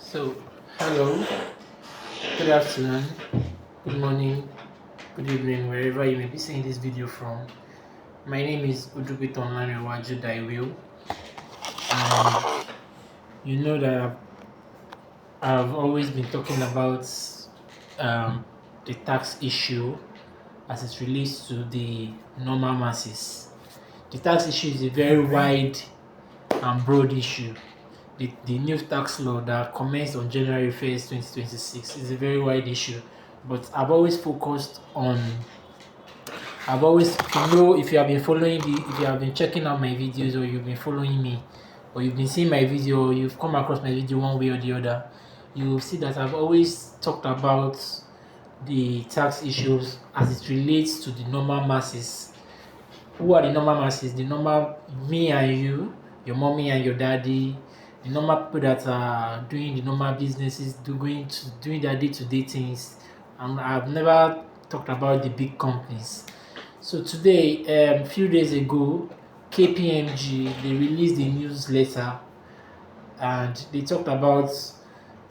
So, hello, good afternoon, good morning, good evening, wherever you may be seeing this video from. My name is Udubit Online Rewaju Daiwil, and you know that I've always been talking about the tax issue as it relates to the normal masses. The tax issue is a very wide and broad issue. The new tax law that commenced on January 1st, 2026 is a very wide issue. But I've always, if you have been if you have been checking out my videos, or you've been following me, or you've been seeing my video, or you've come across my video one way or the other, you will see that I've always talked about the tax issues as it relates to the normal masses. Who are the normal masses? The normal me and you, your mommy and your daddy, the normal people that are doing the normal businesses, doing their day-to-day things. And I've never talked about the big companies. So today, a few days ago, KPmg they released a newsletter and they talked about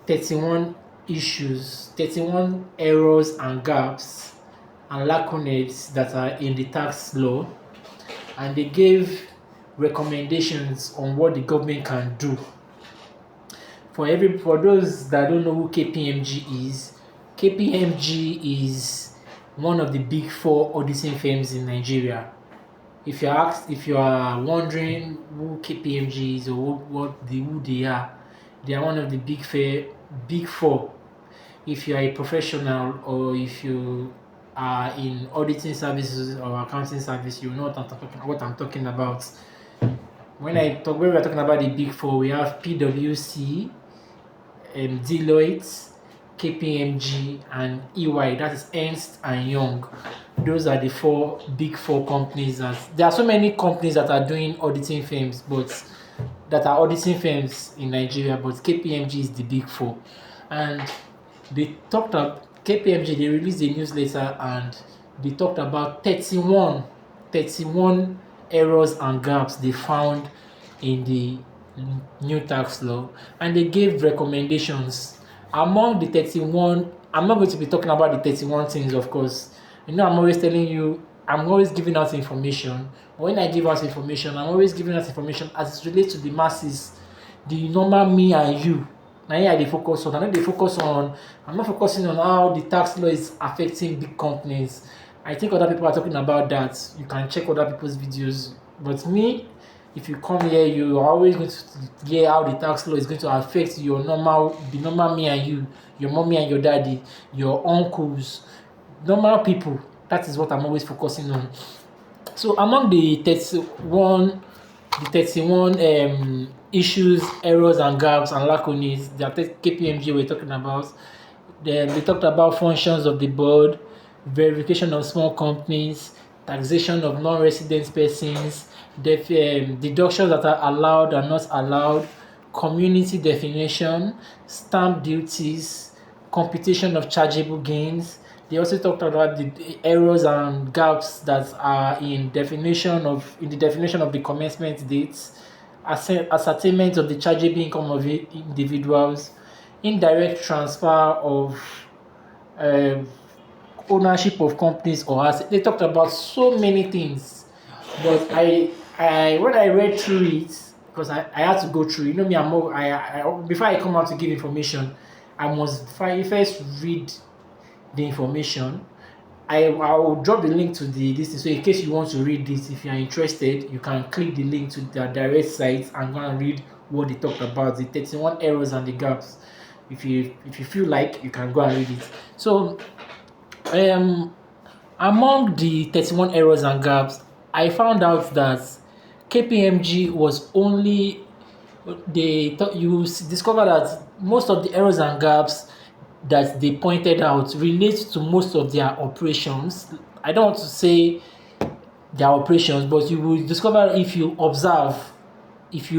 31 issues, 31 errors and gaps and lacunates that are in the tax law, and they gave recommendations on what the government can do. For those that don't know who KPmg is one of the big four auditing firms in Nigeria. If you are wondering who KPmg is or who they are one of the big four. If you are a professional or if you are in auditing services or accounting service, you know what I'm talking about. When we are talking about the big four, we have PwC, Deloitte, KPmg, and EY. That is Ernst and Young. Those are the big four companies. There are so many companies that are doing auditing firms, in Nigeria, but KPmg is the big four. And KPmg, they released a newsletter and they talked about 31 errors and gaps they found in the new tax law, and they gave recommendations. Among the 31, I'm not going to be talking about the 31 things, of course. I'm always telling you, I'm always giving out information. When I give out information, I'm always giving out information as it relates to the masses, the normal me and you. Now here they focus on. I'm not focusing on how the tax law is affecting big companies. I think other people are talking about that. You can check other people's videos. But me, if you come here, you are always going to hear how the tax law is going to affect the normal me and you, your mommy and your daddy, your uncles, normal people. That is what I'm always focusing on. So among the 31 issues, errors and gaps and lacunates that KPmg were talking about, they talked about functions of the board, verification of small companies, taxation of non-resident persons, deductions that are allowed and not allowed, community definition, stamp duties, computation of chargeable gains. They also talked about the errors and gaps that are in the definition of the commencement dates, ascertainment of the chargeable income of individuals, indirect transfer of uh, ownership of companies or assets. They talked about so many things, but when I read through it, because I had to go through. You know me, before I come out to give information, I must first read the information. I will drop the link to this, so in case you want to read this, if you are interested, you can click the link to their direct site and go and read what they talked about, the 31 errors and the gaps. If you feel like, you can go and read it. So among the 31 errors and gaps, I found out that KPmg was only you discover that most of the errors and gaps that they pointed out relate to most of their operations. I don't want to say their operations, but you will discover, if you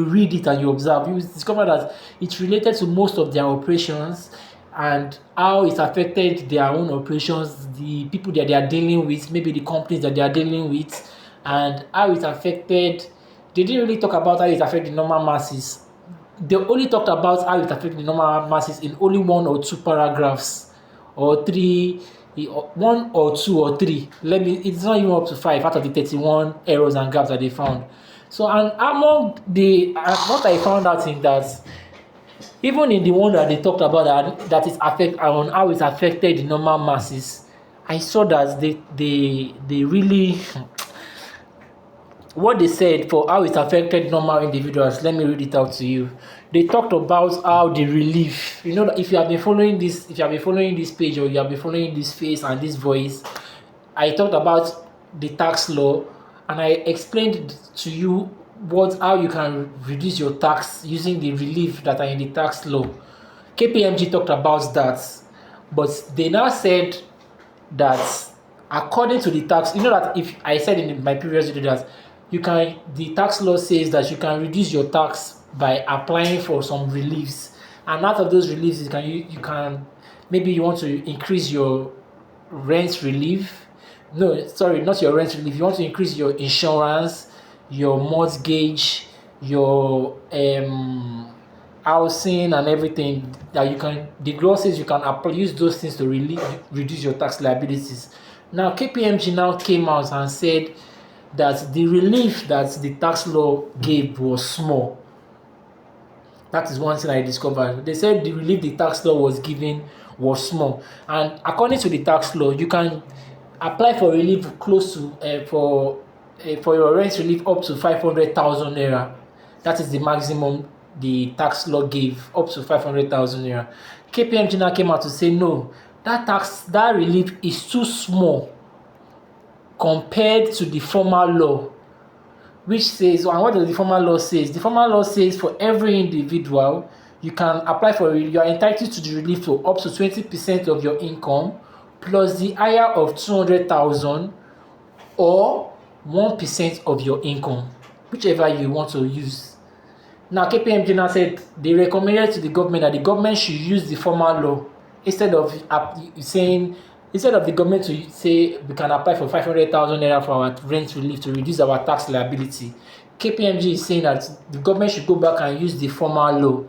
read it and you observe, you will discover that it's related to most of their operations and how it affected their own operations, the people that they are dealing with, maybe the companies that they are dealing with, and how it affected. They didn't really talk about how it affected the normal masses. they only talked about how it affects the normal masses in only one or two paragraphs, or three, one or two or three. It's not even up to five out of the 31 errors and gaps that they found. So, and among the, what I found out in that, even in the one that they talked about that is affect on how it affected the normal masses, I saw that they really what they said for how it affected normal individuals. Let me read it out to you. They talked about how the relief, you know, if you have been following this, if you have been following this page, or you have been following this face and this voice, I talked about the tax law, and I explained to you how you can reduce your tax using the relief that are in the tax law. KPmg talked about that, but they now said that according to the tax, you know that if I said in my previous video that the tax law says that you can reduce your tax by applying for some reliefs, and out of those reliefs you can maybe you want to increase your rent relief. No, sorry, not your rent relief. You want to increase your insurance, your mortgage, your housing and everything, that you can, the law says you can use those things to reduce your tax liabilities. Now KPmg now came out and said that the relief that the tax law gave was small. That is one thing I discovered. They said the relief the tax law was giving was small, and according to the tax law, you can apply for relief close to for your rent relief up to 500,000 naira. That is the maximum the tax law gave, up to 500,000 naira. KPmg now came out to say no, that relief is too small compared to the former law, which says, and what does the former law says? The former law says for every individual, you can apply for it. You are entitled to the relief for up to 20% of your income, plus the higher of 200,000, or 1% of your income, whichever you want to use. Now, KPmg now said they recommended to the government that the government should use the former law instead of the government to say we can apply for 500,000 naira for our rent relief to reduce our tax liability. KPmg is saying that the government should go back and use the former law,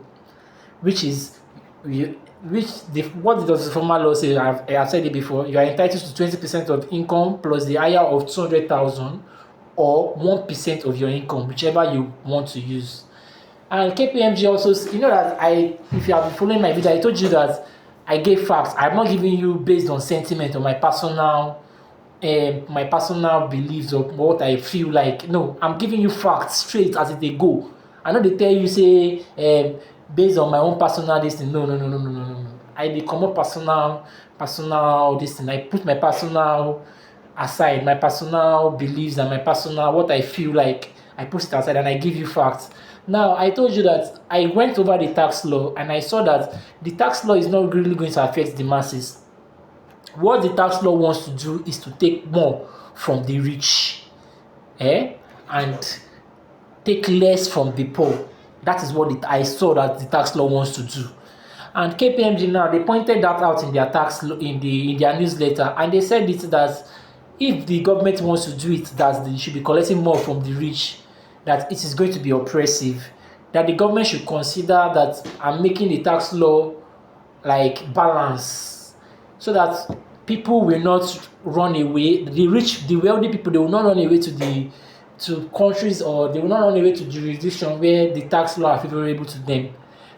what does the former law say? I have said it before. You are entitled to 20% of income plus the higher of 200,000, or 1% of your income, whichever you want to use. And KPmg also, you know that if you have been following my video, I told you that I gave facts. I'm not giving you based on sentiment or my personal beliefs or what I feel like. No, I'm giving you facts straight as they go. I know they tell you say based on my own personal this thing. No. I become a personal this thing. I put my personal aside, my personal beliefs and my personal what I feel like. I put it aside and I give you facts. Now, I told you that I went over the tax law and I saw that the tax law is not really going to affect the masses. What the tax law wants to do is to take more from the rich, and take less from the poor. That is what I saw that the tax law wants to do. And KPmg now, they pointed that out in their tax law, in their newsletter, and they said it that if the government wants to do it, that they should be collecting more from the rich, that it is going to be oppressive, that the government should consider that I'm making the tax law like balance, so that people will not run away. The rich, the wealthy people, they will not run away to countries, or they will not run away to jurisdiction where the tax law are favorable to them.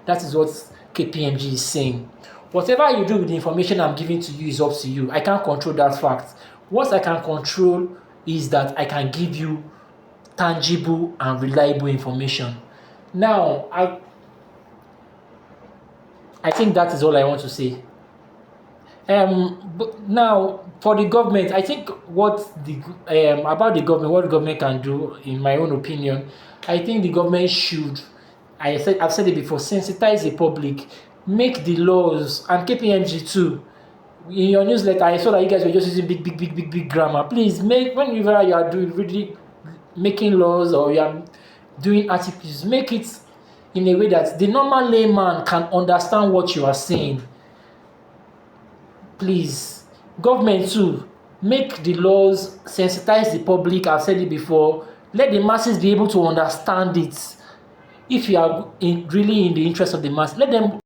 That is what KPmg is saying. Whatever you do with the information I'm giving to you is up to you. I can't control that fact. What I can control is that I can give you tangible and reliable information. Now, I think that is all I want to say. But now for the government, I think what the what the government can do, in my own opinion, I think the government should, I've said it before, sensitize the public, make the laws, and KPmg too. In your newsletter, I saw that you guys were just using big grammar. Please whenever you are making laws, or you are doing articles, make it in a way that the normal layman can understand what you are saying. Please, government too, make the laws, sensitize the public. I've said it before, let the masses be able to understand it. If you are really in the interest of the mass, let them